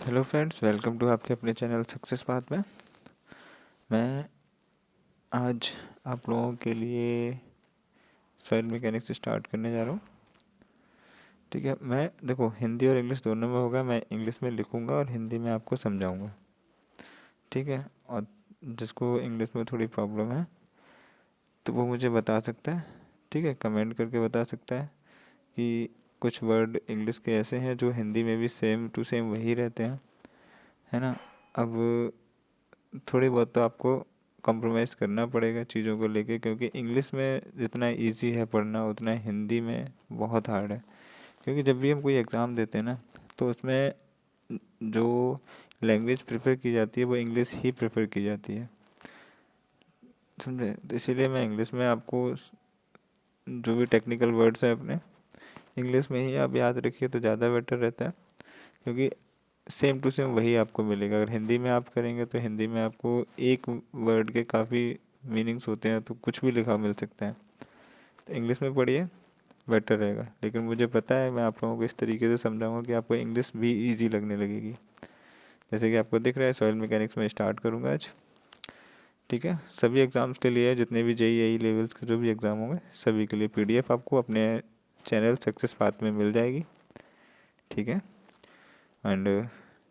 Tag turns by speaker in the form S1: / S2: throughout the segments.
S1: Hello friends, welcome to आपके अपने channel success path में। मैं आज आप लोगों के लिए सॉइल मैकेनिक्स स्टार्ट करने जा रहा हूँ। ठीक है, मैं देखो हिंदी और इंग्लिश दोनों में होगा। मैं इंग्लिश में लिखूँगा और हिंदी में आपको समझाऊँगा। ठीक है, और जिसको इंग्लिश में थोड़ी प्रॉब्लम है तो वो मुझे बता सकता है। ठीक है, कमेंट करके बता सकता है कि कुछ वर्ड इंग्लिश के ऐसे हैं जो हिंदी में भी सेम टू सेम वही रहते हैं, है ना। अब थोड़ी बहुत तो आपको कॉम्प्रोमाइज़ करना पड़ेगा चीज़ों को लेके, क्योंकि इंग्लिश में जितना इजी है पढ़ना उतना हिंदी में बहुत हार्ड है। क्योंकि जब भी हम कोई एग्ज़ाम देते हैं ना, तो उसमें जो लैंग्वेज प्रेफर की जाती है वो इंग्लिश ही प्रेफर की जाती है, समझे। तो इसीलिए मैं इंग्लिश में आपको जो भी टेक्निकल वर्ड्स हैं अपने इंग्लिश में ही आप याद रखिए तो ज़्यादा बेटर रहता है। क्योंकि सेम टू सेम वही आपको मिलेगा। अगर हिंदी में आप करेंगे तो हिंदी में आपको एक वर्ड के काफ़ी मीनिंग्स होते हैं, तो कुछ भी लिखा मिल सकता है। तो इंग्लिश में पढ़िए, बेटर रहेगा। लेकिन मुझे पता है मैं आप लोगों को इस तरीके से समझाऊंगा कि आपको इंग्लिश भी इजी लगने लगेगी। जैसे कि आपको दिख रहा है, सॉइल मैकेनिक्स में स्टार्ट करूँगा आज। ठीक है, सभी एग्ज़ाम्स के लिए, जितने भी JEE लेवल्स के जो भी एग्ज़ाम होंगे सभी के लिए PDF आपको अपने चैनल सक्सेस पाथ में मिल जाएगी। ठीक है, एंड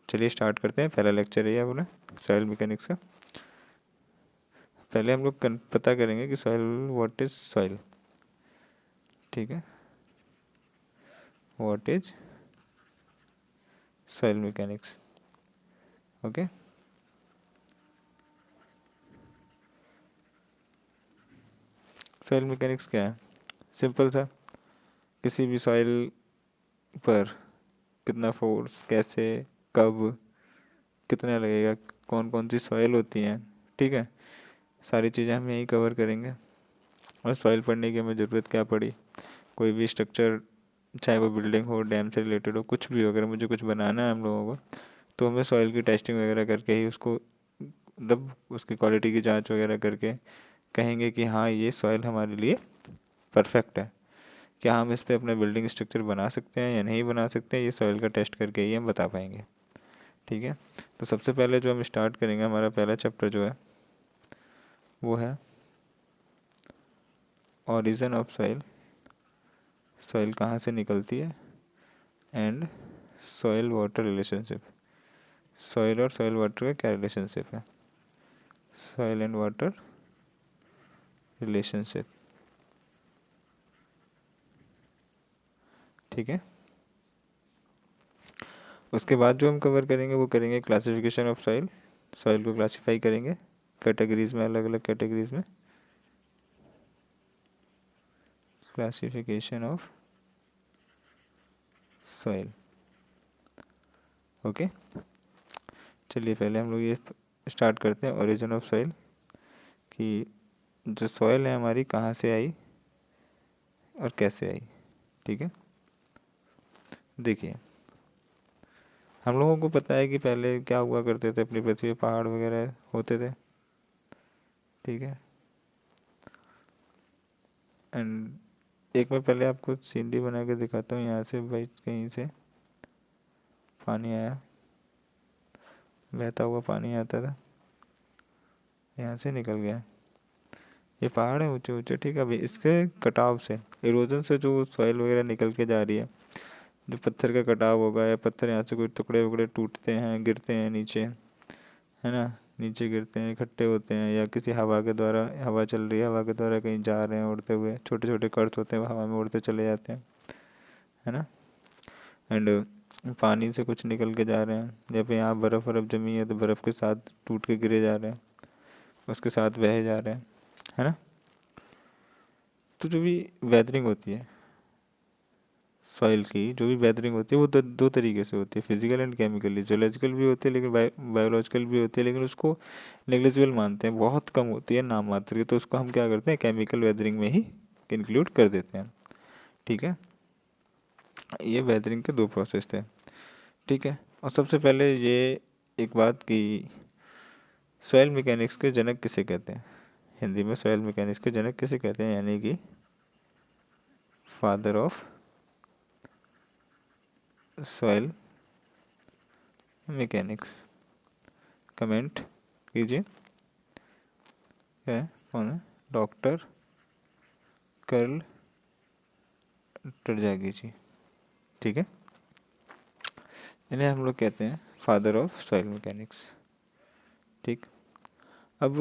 S1: चलिए स्टार्ट करते हैं। पहला लेक्चर है ये अपना सॉइल मैकेनिक्स का। पहले हम लोग पता करेंगे कि सॉइल, व्हाट इज सॉइल। ठीक है, what is soil mechanics. Okay, soil mechanics क्या है? सिंपल सा, किसी भी सॉइल पर कितना फोर्स, कैसे, कब, कितना लगेगा, कौन कौन सी सॉइल होती हैं। ठीक है, सारी चीज़ें हम यही कवर करेंगे। और सॉइल पढ़ने की हमें ज़रूरत क्या पड़ी? कोई भी स्ट्रक्चर, चाहे वो बिल्डिंग हो, डैम से रिलेटेड हो, कुछ भी हो, अगर मुझे कुछ बनाना है हम लोगों को, तो हमें सॉइल की टेस्टिंग वगैरह करके ही उसको, मतलब उसकी क्वालिटी की जांच वगैरह करके कहेंगे कि हाँ ये सॉइल हमारे लिए परफेक्ट है। क्या हम इस पे अपना बिल्डिंग स्ट्रक्चर बना सकते हैं या नहीं बना सकते हैं, ये सॉइल का टेस्ट करके ही हम बता पाएंगे। ठीक है, तो सबसे पहले जो हम स्टार्ट करेंगे, हमारा पहला चैप्टर जो है वो है ऑरिजिन ऑफ सॉइल। सॉइल कहाँ से निकलती है, and soil water relationship. Soil और सॉइल वाटर का क्या रिलेशनशिप है? Soil and water relationship. ठीक है, उसके बाद जो हम कवर करेंगे वो करेंगे क्लासिफिकेशन ऑफ सॉइल। सॉइल को क्लासीफाई करेंगे कैटेगरीज में, अलग अलग कैटेगरीज में। Classification of soil. ओके, चलिए पहले हम लोग ये स्टार्ट करते हैं ओरिजिन ऑफ सॉइल, कि जो सॉइल है हमारी कहाँ से आई और कैसे आई। ठीक है, देखिए हम लोगों को पता है कि पहले क्या हुआ करते थे, अपनी पृथ्वी पे पहाड़ वगैरह होते थे। ठीक है, एंड एक मैं पहले आपको सीनरी बना के दिखाता हूँ। यहाँ से भाई कहीं से पानी आया, बहता हुआ पानी आता था, यहाँ से निकल गया। ये पहाड़ है ऊंचे ऊंचे। ठीक है, अभी इसके कटाव से, इरोजन से जो सॉइल वगैरह निकल के जा रही है, जो पत्थर का कटाव होगा या पत्थर यहाँ से कोई टुकड़े वुकड़े टूटते हैं, गिरते हैं नीचे, है ना, नीचे गिरते हैं, इकट्ठे होते हैं, या किसी हवा के द्वारा, हवा चल रही है, हवा के द्वारा कहीं जा रहे हैं उड़ते हुए, छोटे छोटे कर्ट्स होते हैं वो हवा में उड़ते चले जाते हैं, है ना। एंड पानी से कुछ निकल के जा रहे हैं, जब यहाँ बर्फ़ बर्फ़ जमी है तो बर्फ़ के साथ टूट के गिरे जा रहे हैं, उसके साथ बहे जा रहे हैं, है ना। तो जो भी वेदरिंग होती है सॉइल की, जो भी वेदरिंग होती है वो दो तरीके से होती है, फिजिकल एंड केमिकली। जोलॉजिकल भी होती है लेकिन बायोलॉजिकल भी होती है, लेकिन उसको नेग्लिजिबल मानते हैं, बहुत कम होती है, नाम मात्र की। तो उसको हम क्या करते हैं, केमिकल वेदरिंग में ही इंक्लूड कर देते हैं। ठीक है, ये वेदरिंग के दो प्रोसेस थे। ठीक है, और सबसे पहले ये एक बात कि सॉइल मैकेनिक्स के जनक किसे कहते हैं? हिंदी में सॉइल मैकेनिक्स के जनक किसे कहते हैं, यानी कि father of soil mechanics, comment कीजिए। क्या है, कौन है? डॉक्टर कर्ल टरजागी जी, ठीक है। इन्हें हम लोग कहते हैं फादर ऑफ सॉइल मैकेनिक्स, ठीक। अब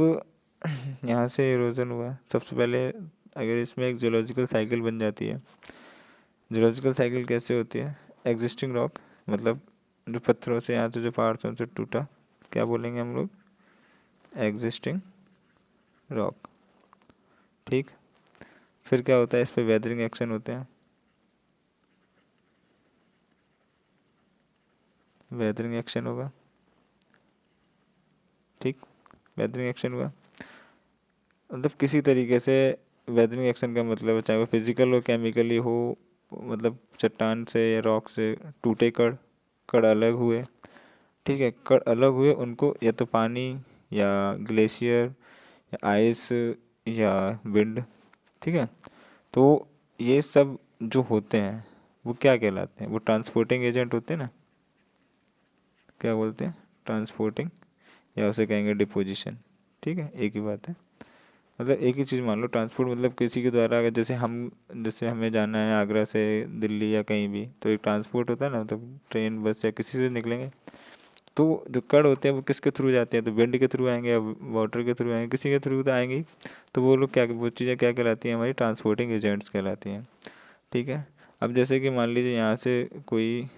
S1: यहाँ से इरोजन हुआ सबसे पहले। अगर इसमें एक जियोलॉजिकल साइकिल बन जाती है, जियोलॉजिकल साइकिल कैसे होती है? एग्जिस्टिंग रॉक, मतलब जो पत्थरों से, यहाँ से जो पहाड़ से उनसे टूटा, क्या बोलेंगे हम लोग? एग्जिस्टिंग रॉक, ठीक। फिर क्या होता है? इस पे वेदरिंग एक्शन होते हैं, वेदरिंग एक्शन होगा, ठीक। वेदरिंग एक्शन हुआ, मतलब किसी तरीके से वेदरिंग एक्शन का मतलब है, चाहे वो फिजिकल हो, केमिकली हो, मतलब चट्टान से या रॉक से टूटे कण, कण अलग हुए, ठीक है। कण अलग हुए, उनको या तो पानी या ग्लेशियर या आइस या विंड, ठीक है। तो ये सब जो होते हैं वो क्या कहलाते हैं? वो ट्रांसपोर्टिंग एजेंट होते हैं ना, क्या बोलते हैं? ट्रांसपोर्टिंग, या उसे कहेंगे डिपोजिशन, ठीक है, एक ही बात है। मतलब एक ही चीज़ मान लो, ट्रांसपोर्ट मतलब किसी के द्वारा, अगर जैसे हमें जाना है आगरा से दिल्ली या कहीं भी, तो एक ट्रांसपोर्ट होता है ना, मतलब ट्रेन बस या किसी से निकलेंगे, तो जो कण होते हैं वो किसके थ्रू जाते हैं? तो विंड के थ्रू आएंगे या वाटर के थ्रू आएंगे, किसी के थ्रू तो आएंगे ही। तो वो लोग क्या, वो चीज़ें क्या कहलाती हैं? हमारी ट्रांसपोर्टिंग एजेंट्स कहलाती हैं, ठीक है। अब जैसे कि मान लीजिए यहाँ से कोई,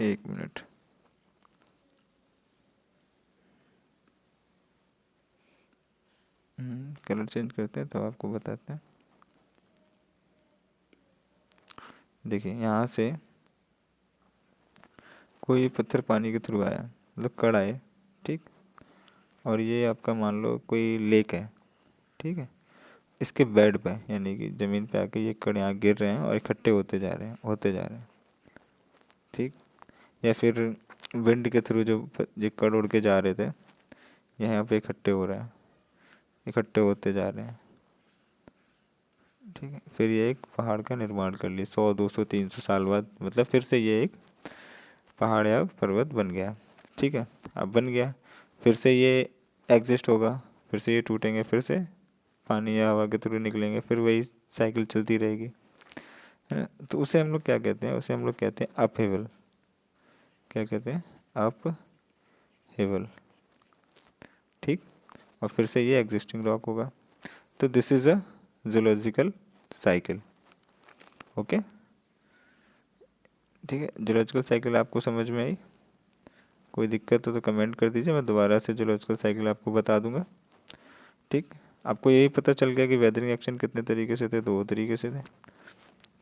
S1: एक मिनट, कलर चेंज करते हैं तो आपको बताते हैं। देखिए यहाँ से कोई पत्थर पानी के थ्रू आया, मतलब कण आए, ठीक। और ये आपका मान लो कोई लेक है, ठीक है। इसके बेड पे, यानी कि ज़मीन पे आके ये कण यहाँ गिर रहे हैं और इकट्ठे होते जा रहे हैं, होते जा रहे हैं, ठीक। या फिर विंड के थ्रू जो ये कण उड़ के जा रहे थे, यहाँ पे इकट्ठे हो रहे हैं, इकट्ठे होते जा रहे हैं, ठीक है। फिर ये एक पहाड़ का निर्माण कर लिया 100, 200, 300 साल बाद, मतलब फिर से ये एक पहाड़ या पर्वत बन गया, ठीक है। अब बन गया, फिर से ये एग्जिस्ट होगा, फिर से ये टूटेंगे, फिर से पानी या हवा के थ्रू निकलेंगे, फिर वही साइकिल चलती रहेगी, है ना। तो उसे हम लोग क्या कहते हैं? उसे हम लोग कहते हैं अपहेवल। क्या कहते हैं? अपहेवल, ठीक। और फिर से ये एग्जिस्टिंग रॉक होगा। तो this is a geological cycle, okay, ठीक है। जियोलॉजिकल साइकिल आपको समझ में आई? कोई दिक्कत हो तो कमेंट कर दीजिए, मैं दोबारा से जियोलॉजिकल साइकिल आपको बता दूंगा, ठीक। आपको यही पता चल गया कि वेदरिंग एक्शन कितने तरीके से थे? 2 तरीके से थे।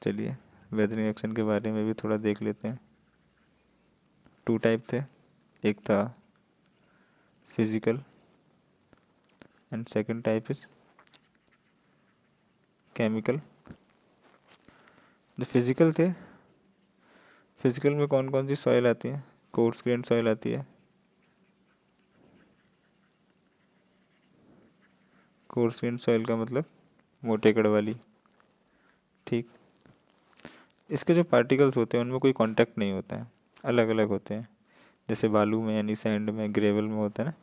S1: चलिए वेदरिंग एक्शन के बारे में भी थोड़ा देख लेते हैं। 2 टाइप थे, एक था physical and second type is chemical. जो फिजिकल थे, फिजिकल में कौन कौन सी सॉइल आती है? कोर्स ग्रेन सॉइल आती है, कोर्स ग्रेन सॉइल का मतलब मोटे कड़ वाली, ठीक। इसके जो पार्टिकल्स होते हैं उनमें कोई कांटेक्ट नहीं होता है, अलग अलग होते हैं, जैसे बालू में यानी सैंड में, ग्रेवल में होता है ना,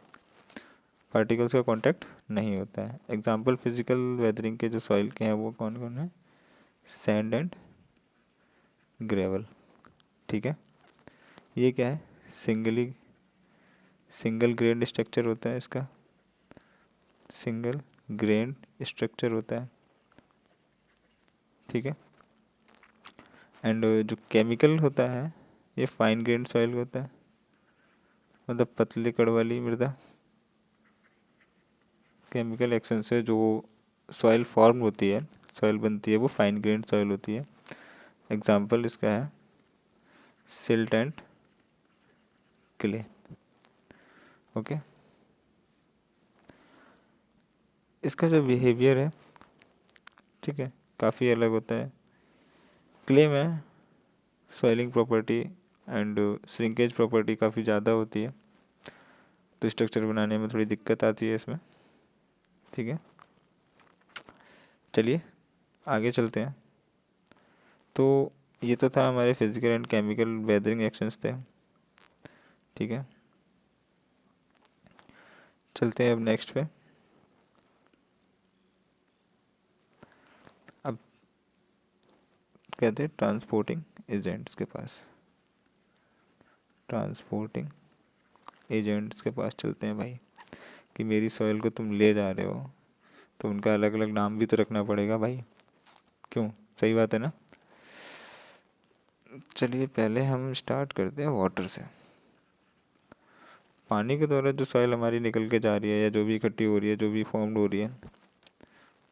S1: पार्टिकल्स का कांटेक्ट नहीं होता है। एग्जांपल फिजिकल वेदरिंग के जो सॉइल के हैं वो कौन कौन है? सैंड एंड ग्रेवल, ठीक है। ये क्या है? सिंगल ग्रेन स्ट्रक्चर होता है इसका, सिंगल ग्रेन स्ट्रक्चर होता है, ठीक है। एंड जो केमिकल होता है ये फाइन ग्रेन सॉइल होता है, मतलब पतले कण वाली मृदा। केमिकल एक्शन से जो सॉइल फॉर्म होती है, सॉइल बनती है, वो फाइन ग्रेन सॉइल होती है। एग्जाम्पल इसका है सिल्ट एंड क्ले, ओके। इसका जो बिहेवियर है, ठीक है, काफ़ी अलग होता है। क्ले में soiling property and shrinkage property काफ़ी ज़्यादा होती है, तो स्ट्रक्चर बनाने में थोड़ी दिक्कत आती है इसमें, ठीक है। चलिए आगे चलते हैं। तो ये तो था हमारे physical and chemical weathering actions थे, ठीक है। चलते हैं अब नेक्स्ट पे। अब कहते हैं ट्रांसपोर्टिंग एजेंट्स के पास, ट्रांसपोर्टिंग एजेंट्स के पास चलते हैं भाई, कि मेरी सॉइल को तुम ले जा रहे हो तो उनका अलग अलग नाम भी तो रखना पड़ेगा भाई, क्यों, सही बात है ना। चलिए पहले हम स्टार्ट करते हैं वाटर से। पानी के द्वारा जो सॉइल हमारी निकल के जा रही है या जो भी इकट्ठी हो रही है, जो भी फॉर्म हो रही है,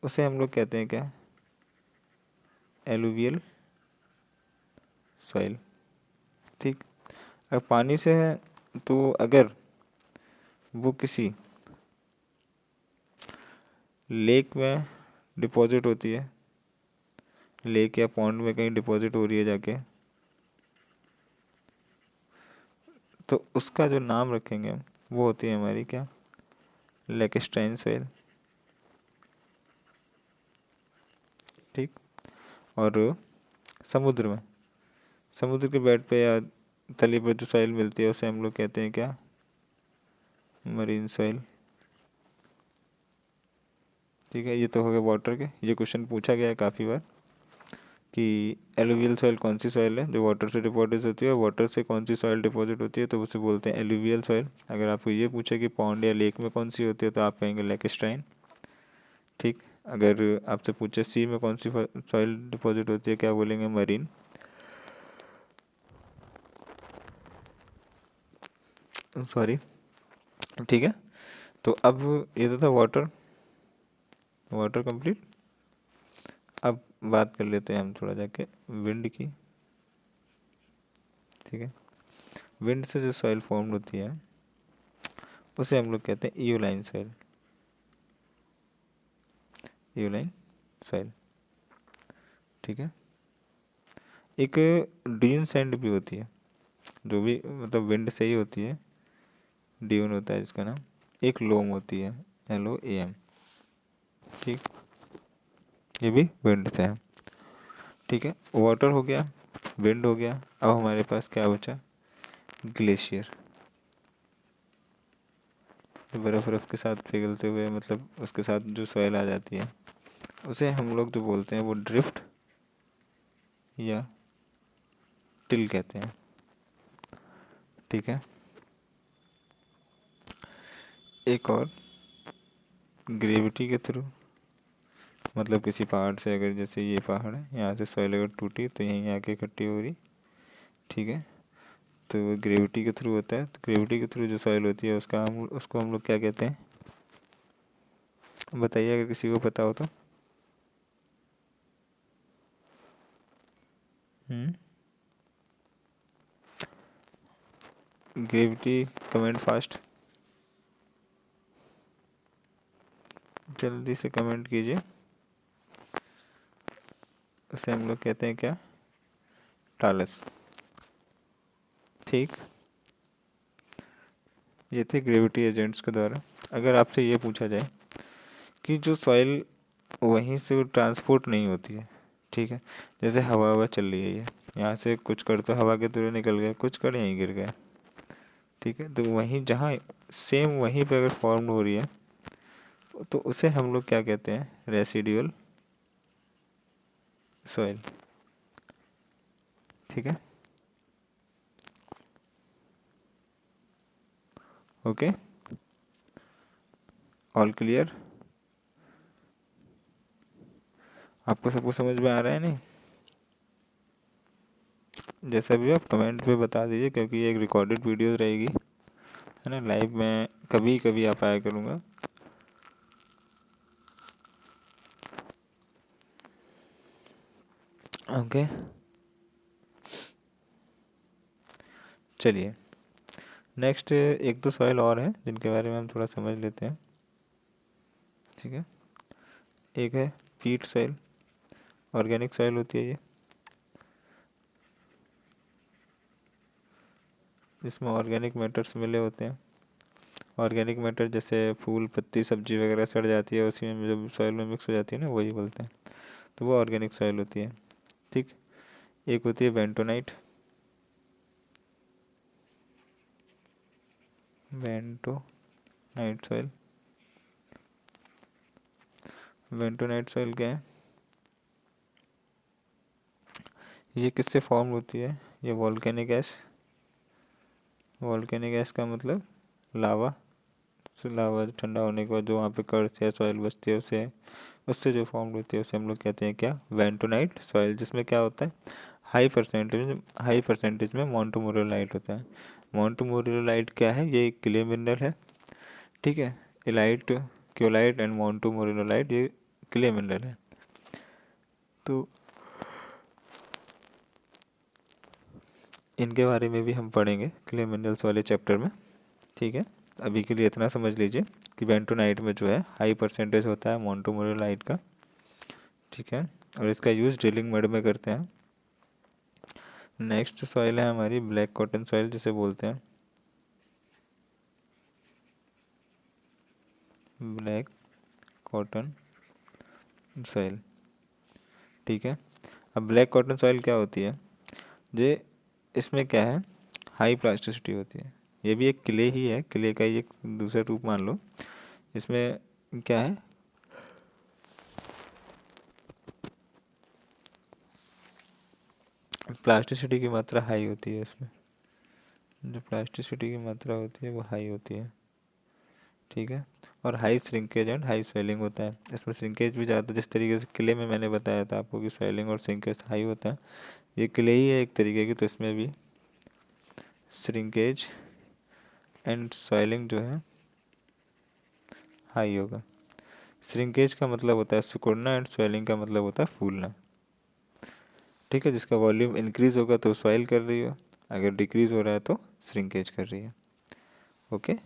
S1: उसे हम लोग कहते हैं क्या, एलुवियल सॉइल, ठीक। अब पानी से है तो अगर वो किसी लेक में डिपॉजिट होती है, लेक या पॉन्ड में कहीं डिपॉजिट हो रही है जाके, तो उसका जो नाम रखेंगे हम वो होती है हमारी क्या, लेकिस्ट्राइन सॉइल, ठीक। और समुद्र में, समुद्र के बेड पे या तली पर जो सॉइल मिलती है उसे हम लोग कहते हैं क्या, मरीन सॉइल, ठीक है। ये तो हो गया वाटर के, ये क्वेश्चन पूछा गया है काफ़ी बार कि एलुवियल सॉइल कौन सी सॉइल है जो वाटर से डिपॉजिट होती है, और वाटर से कौन सी सॉइल डिपॉजिट होती है तो उसे बोलते हैं एलुवियल सॉइल। अगर आपको ये पूछे कि पॉन्ड या लेक में कौन सी होती है तो आप कहेंगे लेकिस्ट्राइन, ठीक। अगर आपसे पूछे सी में कौन सी सॉइल डिपॉजिट होती है, क्या बोलेंगे, मरीन, सॉरी, ठीक है। तो अब ये तो था वाटर, वाटर कंप्लीट। अब बात कर लेते हैं हम थोड़ा जाके विंड की, ठीक है। विंड से जो सॉइल फॉर्म होती है उसे हम लोग कहते हैं ईओलाइन सॉइल, ईओलाइन सॉइल, ठीक है। एक ड्यून सैंड भी होती है, जो भी मतलब विंड से ही होती है, ड्यून होता है जिसका नाम। एक लोम होती है, LOAM, ठीक, ये भी विंड से है, ठीक है। वाटर हो गया, विंड हो गया, अब हमारे पास क्या बचा, ग्लेशियर, बर्फ़ बर्फ़ के साथ पिघलते हुए, मतलब उसके साथ जो सॉइल आ जाती है उसे हम लोग जो बोलते हैं वो ड्रिफ्ट या टिल कहते हैं, ठीक है। एक और ग्रेविटी के थ्रू, मतलब किसी पहाड़ से, अगर जैसे ये पहाड़ है, यहाँ से सॉइल अगर टूटी तो यहीं आके इकट्ठी हो रही, ठीक है। तो वो ग्रेविटी के थ्रू होता है, तो ग्रेविटी के थ्रू जो सॉइल होती है उसको हम लोग क्या कहते हैं, बताइए अगर किसी को पता हो तो। ग्रेविटी, कमेंट फास्ट, जल्दी से कमेंट कीजिए। उसे हम लोग कहते हैं क्या, टालस, ठीक। ये थे ग्रेविटी एजेंट्स के द्वारा। अगर आपसे ये पूछा जाए कि जो सॉइल वहीं से ट्रांसपोर्ट नहीं होती है, ठीक है, जैसे हवा हवा चल रही है, ये यहाँ से कुछ कण तो हवा के थ्रू निकल गए, कुछ कण यहीं गिर गए, ठीक है। तो वहीं जहाँ सेम वहीं पे अगर फॉर्म हो रही है तो उसे हम लोग क्या कहते हैं, रेसिडुअल सॉइल, ठीक है, ओके, ऑल क्लियर, आपको सबको समझ में आ रहा है नहीं, जैसा भी आप कमेंट पे बता दीजिए, क्योंकि ये एक रिकॉर्डेड वीडियो रहेगी, है ना, लाइव में कभी कभी आ पाया करूँगा। ओके, चलिए नेक्स्ट एक दो सवाल और हैं जिनके बारे में हम थोड़ा समझ लेते हैं, ठीक है। एक है पीट सॉइल, ऑर्गेनिक सॉइल होती है ये, जिसमें ऑर्गेनिक मैटर्स मिले होते हैं। ऑर्गेनिक मैटर जैसे फूल पत्ती सब्जी वगैरह सड़ जाती है, उसी में जब सॉइल में मिक्स हो जाती है ना, वही बोलते हैं, तो वो ऑर्गेनिक सॉइल होती है, ठीक। एक होती है bentonite, bentonite soil. Bentonite soil क्या है? ये किससे फॉर्म होती है? ये वॉल्केनिक गैस, वॉल्केनिक गैस का मतलब लावा, तो लावा ठंडा होने के बाद जो वहाँ पे कर्स या सॉइल बचती है उसे, उससे जो फॉर्म होती है उसे हम लोग कहते हैं क्या? वेंटोनाइट सॉइल, जिसमें क्या होता है? हाई परसेंटेज में मोंटोमोरियोलाइट होता है। मोंटोमोरियोलाइट क्या है? ये एक क्ले मिनरल है, ठीक है। इलाइट, क्योलाइट एंड मोंटोमोरियोलाइट ये क्ले मिनरल है। तो इनके बारे में भी हम पढ़ेंगे क्ले मिनरल्स वाले चैप्टर में, ठीक है। अभी के लिए इतना समझ लीजिए कि बेंटोनाइट में जो है हाई परसेंटेज होता है मोंटोमोरियोलाइट का, ठीक है, और इसका यूज़ ड्रिलिंग मड में करते हैं। नेक्स्ट सॉइल है हमारी ब्लैक कॉटन सॉइल, जिसे बोलते हैं ब्लैक कॉटन सॉइल, ठीक है। अब ब्लैक कॉटन सॉइल क्या होती है? जे इसमें क्या है? हाई प्लास्टिसिटी होती है। ये भी एक क्ले ही है, क्ले का ही एक दूसरा रूप मान लो। इसमें क्या है? प्लास्टिसिटी की मात्रा हाई होती है इसमें, जो प्लास्टिसिटी की मात्रा होती है वो हाई होती है, ठीक है। और high shrinkage and high swelling होता है। इसमें श्रिंकेज भी ज़्यादा, जिस तरीके से किले में मैंने बताया था आपको कि स्वेलिंग और श्रिंकेज हाई होता है, ये किले ही है एक तरीके की, तो इसमें भी श्रिंकेज एंड स्वेलिंग जो है हाई होगा। श्रिंकेज का मतलब होता है सिकुड़ना एंड स्वेलिंग का मतलब होता है फूलना, ठीक है। जिसका वॉल्यूम इंक्रीज होगा तो स्वेल कर रही हो, अगर डिक्रीज हो रहा है तो श्रिंकेज कर रही है, ओके।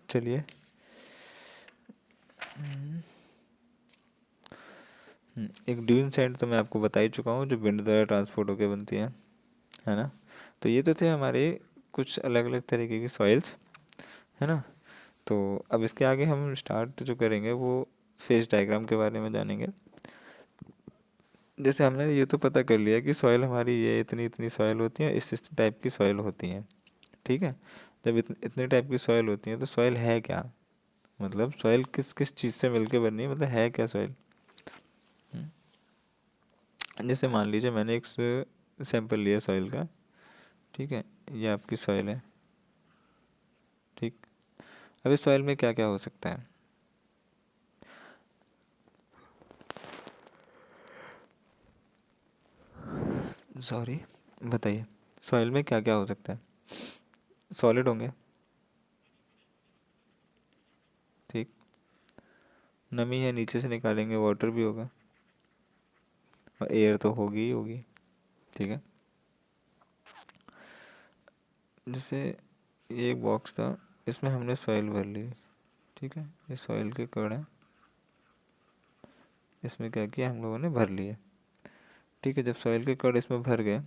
S1: चलिए, एक ड्यून सैंड तो मैं आपको बता ही चुका हूँ, जो विंड द्वारा ट्रांसपोर्ट होकर बनती है ना। तो ये तो थे हमारे कुछ अलग अलग तरीके की सॉइल्स, है ना। तो अब इसके आगे हम स्टार्ट जो करेंगे वो फेज डायग्राम के बारे में जानेंगे। जैसे हमने ये तो पता कर लिया कि सॉइल हमारी ये इतनी इतनी सॉइल होती है, इस टाइप की सॉइल होती हैं, ठीक है। जब इतने टाइप की सॉइल होती है तो सॉइल है क्या? मतलब सॉइल किस किस चीज़ से मिलके बनी है, मतलब है क्या सॉइल? जैसे मान लीजिए मैंने एक सैंपल लिया सॉइल का, ठीक है, ये आपकी सॉइल है, ठीक। अब इस सॉइल में क्या क्या हो सकता है? सॉरी, बताइए, सॉइल में क्या क्या हो सकता है? सॉलिड होंगे, ठीक। नमी है नीचे से निकालेंगे, वाटर भी होगा, और एयर तो होगी ही होगी, ठीक है। जैसे ये एक बॉक्स था, इसमें हमने सॉइल भर ली, ठीक है, ये सॉइल के कण है, इसमें क्या किया हम लोगों ने? भर लिए, ठीक है। जब सॉइल के कण इसमें भर गए,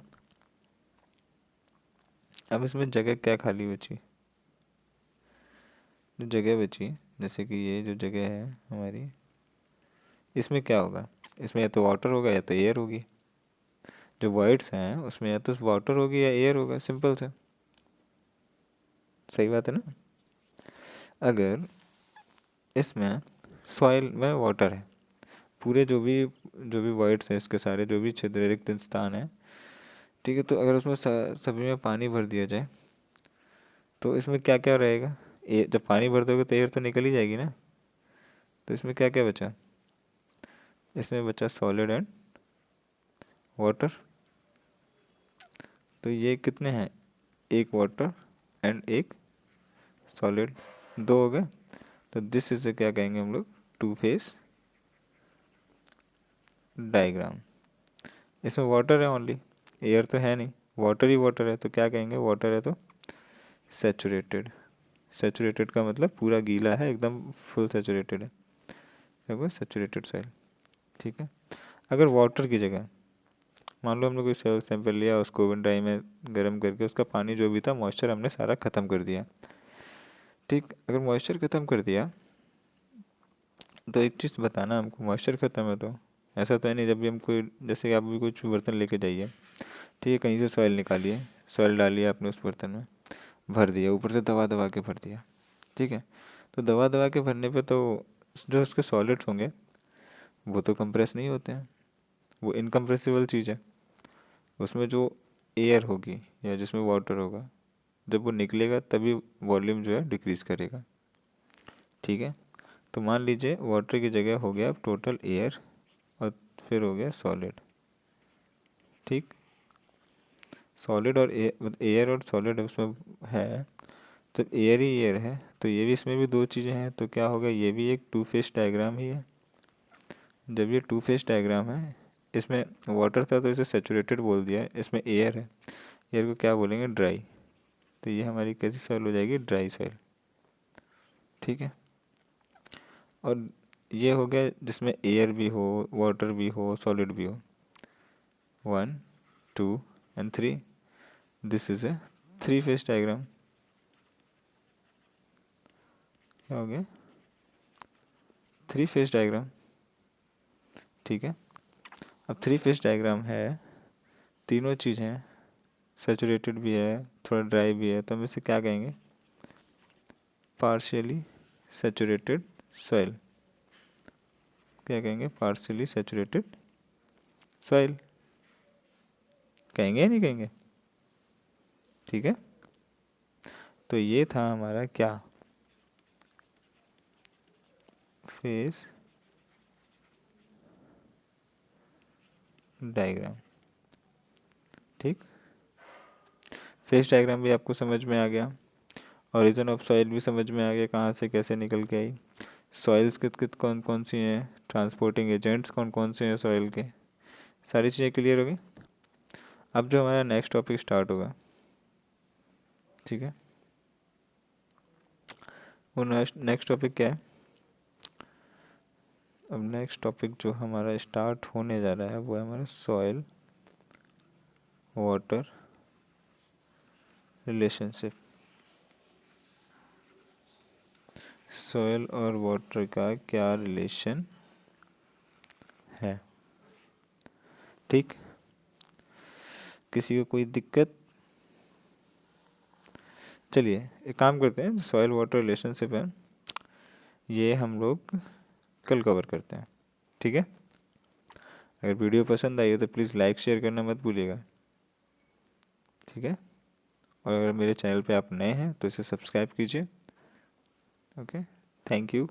S1: अब इसमें जगह क्या खाली बची? जो जगह बची, जैसे कि ये जो जगह है हमारी, इसमें क्या होगा? इसमें या तो वाटर होगा या तो एयर होगी। जो वर्ड्स हैं उसमें या तो वाटर होगी या एयर होगा, सिंपल से, सही बात है ना। अगर इसमें सॉइल में वाटर है, पूरे जो भी वर्ड्स हैं इसके सारे, जो भी छिद्र रिक्त स्थान है, ठीक है, तो अगर उसमें सभी में पानी भर दिया जाए तो इसमें क्या क्या रहेगा? जब पानी भर दोगे तो एयर तो निकल ही जाएगी ना। तो इसमें क्या क्या बचा? इसमें बचा सॉलिड एंड वाटर। तो ये कितने हैं? एक वाटर एंड एक सॉलिड, दो हो गए। तो दिस इज क्या कहेंगे हम लोग? Two phase diagram. इसमें वाटर है ओनली, एयर तो है नहीं, वाटर ही वाटर है, तो क्या कहेंगे? वाटर है तो सेचुरेटेड। सेचुरेटेड का मतलब पूरा गीला है, एकदम फुल सेचुरेटेड है, क्या? सेचुरेटेड सॉइल, ठीक है। अगर वाटर की जगह मान लो हमने कोई सेल सैंपल लिया, उसको ओवन ड्राई में गर्म करके उसका पानी जो भी था मॉइस्चर हमने सारा ख़त्म कर दिया, ठीक, अगर मॉइस्चर ख़त्म कर दिया तो एक चीज़ बताना हमको, मॉइस्चर ख़त्म है तो ऐसा तो है नहीं, जब भी हम कोई, जैसे कि आप भी कुछ बर्तन लेके जाइए, ठीक है, कहीं से सॉइल निकालिए, सॉइल डालिए आपने उस बर्तन में, भर दिया, ऊपर से दबा दबा के भर दिया, ठीक है, तो दबा दबा के भरने पे तो जो उसके सॉलिड्स होंगे वो तो कंप्रेस नहीं होते हैं, वो इनकम्प्रेसिबल चीज़ है। उसमें जो एयर होगी या जिसमें वाटर होगा, जब वो निकलेगा तभी वॉल्यूम जो है डिक्रीज़ करेगा, ठीक है। तो मान लीजिए वाटर की जगह हो गया टोटल एयर और फिर हो गया सॉलिड, ठीक। सॉलिड और एयर और सॉलिड उसमें है, तो एयर ही एयर है, तो ये भी, इसमें भी दो चीज़ें हैं, तो क्या होगा, ये भी एक टू फेस डायग्राम ही है। जब ये टू फेस डायग्राम है, इसमें वाटर था तो इसे सेचुरेटेड बोल दिया है, इसमें एयर है, एयर को क्या बोलेंगे, ड्राई, तो ये हमारी कैसी सॉइल हो जाएगी, ड्राई सॉइल, ठीक है। और ये हो गया जिसमें एयर भी हो, वाटर भी हो, सॉलिड भी हो, 1 2 and 3, this is a three phase diagram, क्या हो गया, थ्री फेस डायग्राम, ठीक है। अब थ्री फेस डायग्राम है, तीनों चीज़ हैं, सेचुरेटेड भी है, थोड़ा ड्राई भी है, तो हम इसे क्या कहेंगे, पार्शियली सेचुरेटेड सॉइल, क्या कहेंगे, पार्शियली सेचुरेटेड सॉइल, कहेंगे या नहीं कहेंगे, ठीक है। तो ये था हमारा क्या, फेस डायग्राम, ठीक। फेस डायग्राम भी आपको समझ में आ गया, ओरिजिन ऑफ सॉइल भी समझ में आ गया, कहाँ से कैसे निकल के आई, सॉइल्स कित कित कौन कौन सी हैं, ट्रांसपोर्टिंग एजेंट्स कौन कौन से हैं सॉइल के, सारी चीज़ें क्लियर हो गई। अब जो हमारा नेक्स्ट टॉपिक स्टार्ट होगा, ठीक है, वो नेक्स्ट टॉपिक क्या है, अब नेक्स्ट टॉपिक जो हमारा स्टार्ट होने जा रहा है वो है हमारा सॉइल वाटर रिलेशनशिप, सॉइल और वाटर का क्या रिलेशन है, ठीक। किसी को कोई दिक्कत, चलिए एक काम करते हैं, सॉइल वाटर रिलेशनशिप है ये हम लोग कल कवर करते हैं, ठीक है। अगर वीडियो पसंद आई हो तो प्लीज़ लाइक शेयर करना मत भूलिएगा, ठीक है। और अगर मेरे चैनल पे आप नए हैं तो इसे सब्सक्राइब कीजिए, ओके, थैंक यू।